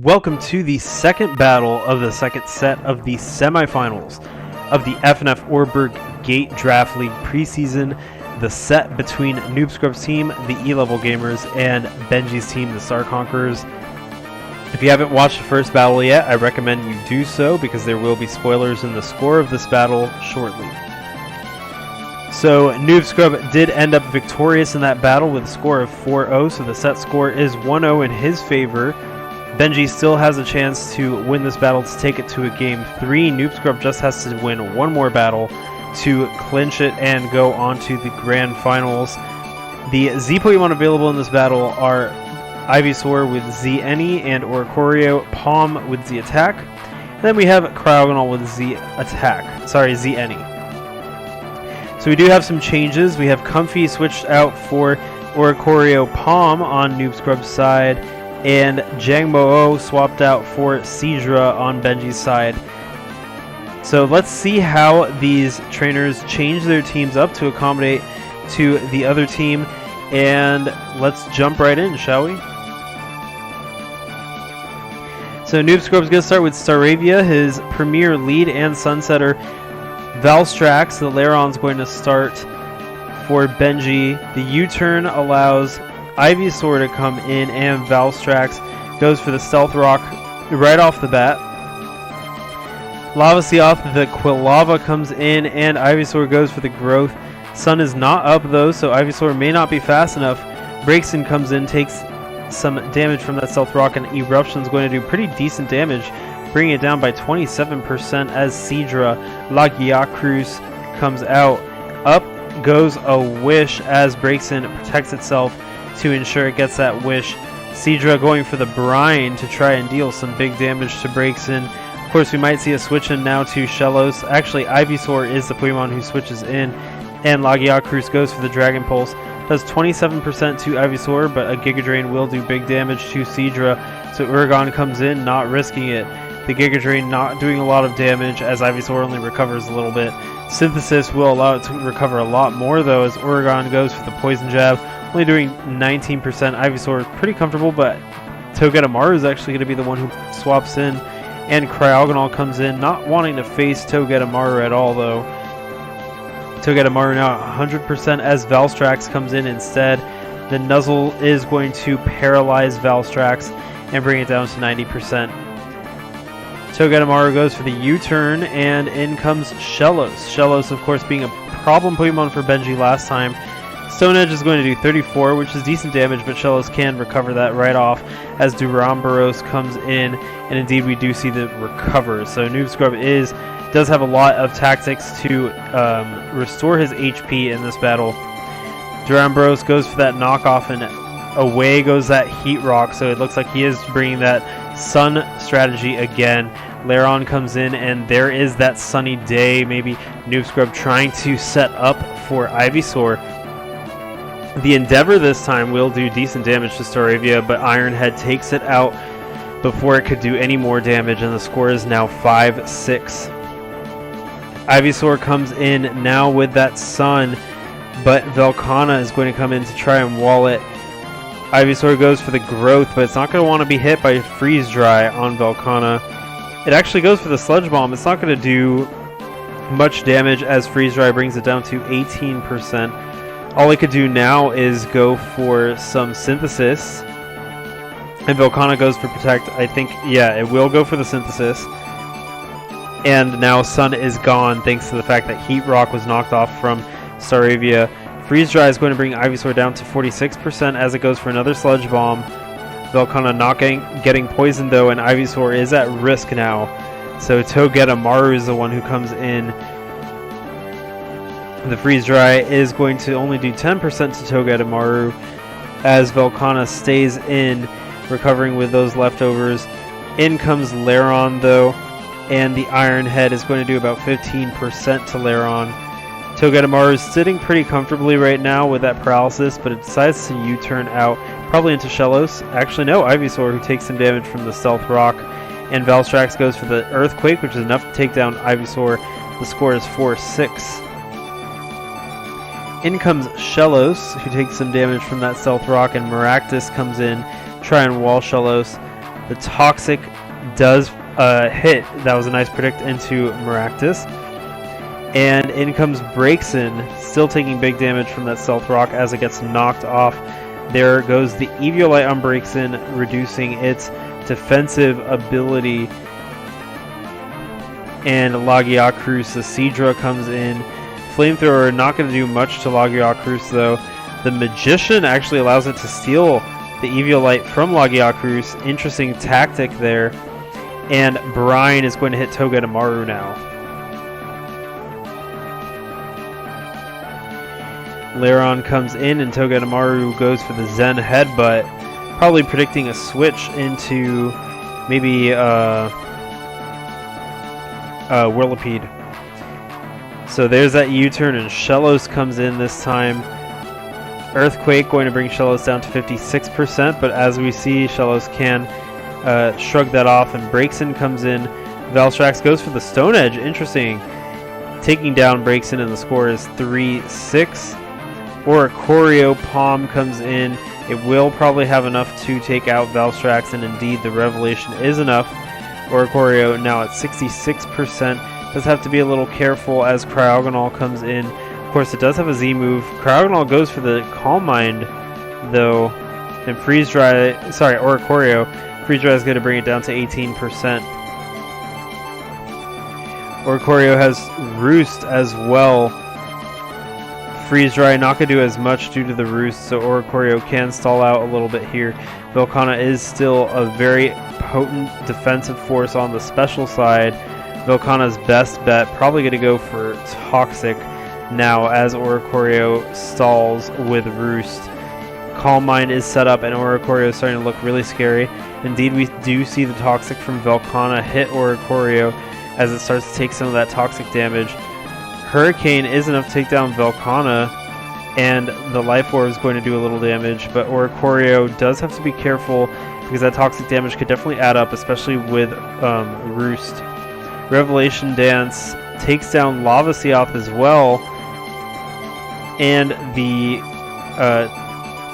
Welcome to the second battle of the second set of the semifinals of the FnF Oreburgh Gate Draft League preseason. The set between Noob Scrub's team, the E-Level Gamers, and Benji's team, the Star Conquerors. If you haven't watched the first battle yet, I recommend you do so because there will be spoilers in the score of this battle shortly. So Noob Scrub did end up victorious in that battle with a score of 4-0, so the set score is 1-0 in his favor. Benji still has a chance to win this battle to take it to a game 3. Noob Scrub just has to win one more battle to clinch it and go on to the grand finals. The Z Pokemon available in this battle are Ivysaur with Z Any and Oricorio Palm with Z Attack. And then we have Cryogonal with Z Any. So we do have some changes. We have Comfy switched out for Oricorio Palm on Noob Scrub's side, and Jangmo-O swapped out for Seadra on Benji's side. So let's see how these trainers change their teams up to accommodate to the other team, and let's jump right in, shall we? So Noob Scrub's going to start with Staravia, his premier lead and Sunsetter. Valstrax, the Laron's going to start for Benji. The U-turn allows Ivysaur to come in, and Valstrax goes for the Stealth Rock right off the bat. Lavaseoth, the Quilava, comes in, and Ivysaur goes for the Growth. Sun is not up though, so Ivysaur may not be fast enough. Breakson comes in, takes some damage from that Stealth Rock, and Eruption's going to do pretty decent damage, bringing it down by 27% as Seadra Lagiacruz comes out. Up goes a Wish as Breakson protects itself to ensure it gets that Wish. Seadra going for the Brine to try and deal some big damage to Breakson. Of course, we might see a switch in now to Shellos. Actually, Ivysaur is the Pokemon who switches in, and Lagiacruz goes for the Dragon Pulse. Does 27% to Ivysaur, but a Giga Drain will do big damage to Seadra, so Uragon comes in, not risking it. The Giga Drain not doing a lot of damage as Ivysaur only recovers a little bit. Synthesis will allow it to recover a lot more though, as Uragon goes for the Poison Jab, only doing 19%. Ivysaur pretty comfortable, but Togedemaru is actually going to be the one who swaps in, and Cryogonal comes in, not wanting to face Togedemaru at all though. Togedemaru now 100% as Valstrax comes in instead. The Nuzzle is going to paralyze Valstrax and bring it down to 90%. Togedemaru goes for the U-turn, and in comes Shellos. Shellos, of course, being a problem Pokemon for Benji last time. Stone Edge is going to do 34, which is decent damage, but Shellos can recover that right off as Duramboros comes in, and indeed we do see the recover. So Noob Scrub does have a lot of tactics to restore his HP in this battle. Duramboros goes for that knockoff, and away goes that Heat Rock, so it looks like he is bringing that Sun strategy again. Laron comes in, and there is that sunny day. Maybe Noob Scrub trying to set up for Ivysaur. The Endeavor this time will do decent damage to Staravia, but Ironhead takes it out before it could do any more damage, and the score is now 5-6. Ivysaur comes in now with that Sun, but Velkhana is going to come in to try and wall it. Ivysaur goes for the Growth, but it's not going to want to be hit by Freeze Dry on Velkhana. It actually goes for the Sludge Bomb. It's not going to do much damage as Freeze Dry brings it down to 18%. All it could do now is go for some Synthesis. And Velkhana goes for Protect. I think, yeah, it will go for the Synthesis. And now Sun is gone thanks to the fact that Heat Rock was knocked off from Staravia. Freeze Dry is going to bring Ivysaur down to 46% as it goes for another Sludge Bomb. Velkhana not getting poisoned though, and Ivysaur is at risk now. So Togedemaru is the one who comes in. The Freeze Dry is going to only do 10% to Togedemaru as Velkhana stays in, recovering with those leftovers. In comes Laron though, and the Iron Head is going to do about 15% to Laron. Togedemaru is sitting pretty comfortably right now with that paralysis, but it decides to U-turn out, probably into Shellos. Actually, no, Ivysaur, who takes some damage from the Stealth Rock, and Valstrax goes for the Earthquake, which is enough to take down Ivysaur. The score is 4-6. In comes Shellos, who takes some damage from that Stealth Rock, and Maractus comes in, try and wall Shellos. The Toxic does hit. That was a nice predict into Maractus. And in comes Breakson, still taking big damage from that Stealth Rock as it gets knocked off. There goes the Eviolite on Breakson, reducing its defensive ability. And Lagiacruz, the Seadra comes in. Flamethrower not going to do much to Lagiacruz though. The Magician actually allows it to steal the Eviolite from Lagiacruz. Interesting tactic there. And Brine is going to hit Togedemaru now. Lairon comes in and Togedemaru goes for the Zen Headbutt. Probably predicting a switch into maybe Whirlipede. So there's that U-turn, and Shellos comes in this time. Earthquake going to bring Shellos down to 56%, but as we see, Shellos can shrug that off, and Breakson comes in. Valstrax goes for the Stone Edge. Interesting. Taking down Breakson, and the score is 3-6. Oricorio Palm comes in. It will probably have enough to take out Valstrax, and indeed the Revelation is enough. Oricorio now at 66%. Does have to be a little careful as Cryogonal comes in. Of course, it does have a Z move. Cryogonal goes for the Calm Mind, though, and Oricorio. Freeze Dry is going to bring it down to 18%. Oricorio has Roost as well. Freeze Dry not going to do as much due to the Roost, so Oricorio can stall out a little bit here. Velkhana is still a very potent defensive force on the special side. Velkhana's best bet, probably going to go for Toxic now as Oricorio stalls with Roost. Calm Mind is set up and Oricorio is starting to look really scary. Indeed, we do see the Toxic from Velkhana hit Oricorio as it starts to take some of that toxic damage. Hurricane is enough to take down Velkhana, and the Life Orb is going to do a little damage, but Oricorio does have to be careful because that toxic damage could definitely add up, especially with Roost. Revelation Dance takes down Lavasioth as well, and the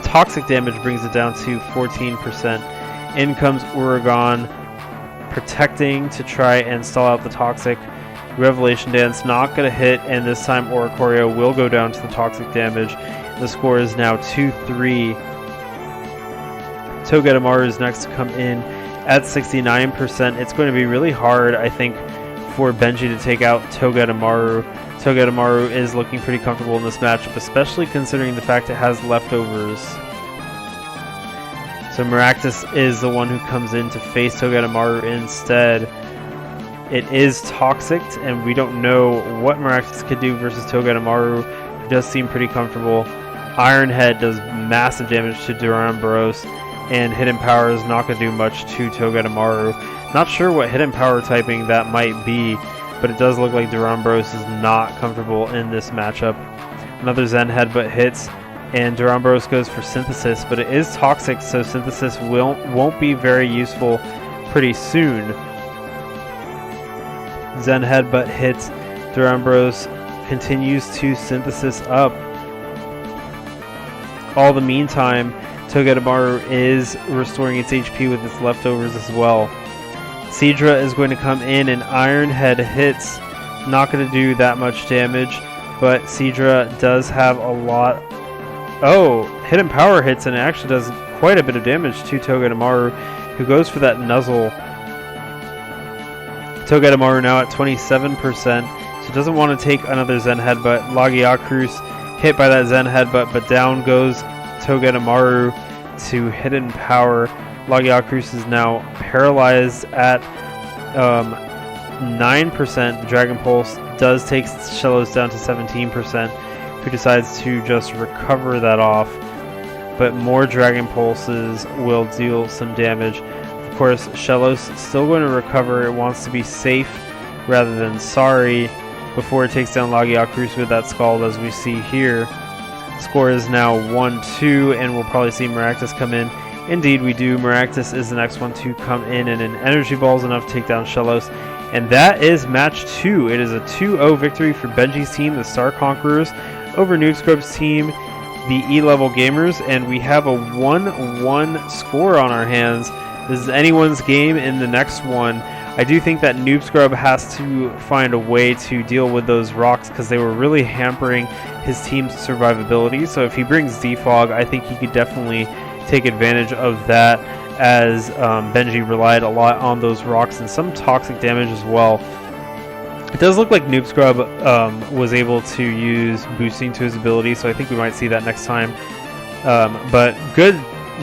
toxic damage brings it down to 14%. In comes Uragon, protecting to try and stall out the toxic. Revelation Dance not going to hit, and this time Oricorio will go down to the toxic damage. The score is now 2-3. Togedemaru is next to come in at 69%. It's going to be really hard, I think, for Benji to take out Togedemaru. Togedemaru is looking pretty comfortable in this matchup, especially considering the fact it has leftovers. So Maractus is the one who comes in to face Togedemaru instead. It is toxic, and we don't know what Maractus could do versus Togedemaru, who does seem pretty comfortable. Iron Head does massive damage to Duramboros, and Hidden Power is not going to do much to Togedemaru. Not sure what Hidden Power typing that might be, but it does look like Duramboros is not comfortable in this matchup. Another Zen Headbutt hits, and Duramboros goes for Synthesis, but it is toxic, so Synthesis won't be very useful pretty soon. Zen Headbutt hits. Duramboros continues to Synthesis up. All the meantime, Togedemaru is restoring its HP with its leftovers as well. Seadra is going to come in, and Iron Head hits. Not going to do that much damage, but Seadra does have a lot. Oh, Hidden Power hits, and it actually does quite a bit of damage to Togedemaru, who goes for that Nuzzle. Togedemaru now at 27%, so doesn't want to take another Zen Headbutt. Lagiacruz hit by that Zen Headbutt, but down goes Togedemaru to Hidden Power. Lagiacruz is now paralyzed at 9%. The Dragon Pulse does take Shellos down to 17%, who decides to just recover that off, but more Dragon Pulses will deal some damage. Of course, Shellos still going to recover. It wants to be safe rather than sorry before it takes down Lagiacruz with that Scald, as we see here. Score is now 1-2, and we'll probably see Maractus come in. Indeed, we do. Maractus is the next one to come in, and an Energy Ball is enough to take down Shellos. And that is match 2. It is a 2-0 victory for Benji's team, the Star Conquerors, over Noobscrub's team, the E-Level Gamers, and we have a 1-1 score on our hands. This is anyone's game in the next one. I do think that Noob Scrub has to find a way to deal with those rocks because they were really hampering his team's survivability. So if he brings Defog, I think he could definitely take advantage of that, as Benji relied a lot on those rocks and some toxic damage as well. It does look like Noob Scrub was able to use boosting to his ability, so I think we might see that next time. But good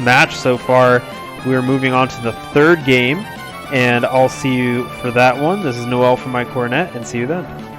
match so far. We're moving on to the third game, and I'll see you for that one. This is Noel from my Cornet, and see you then.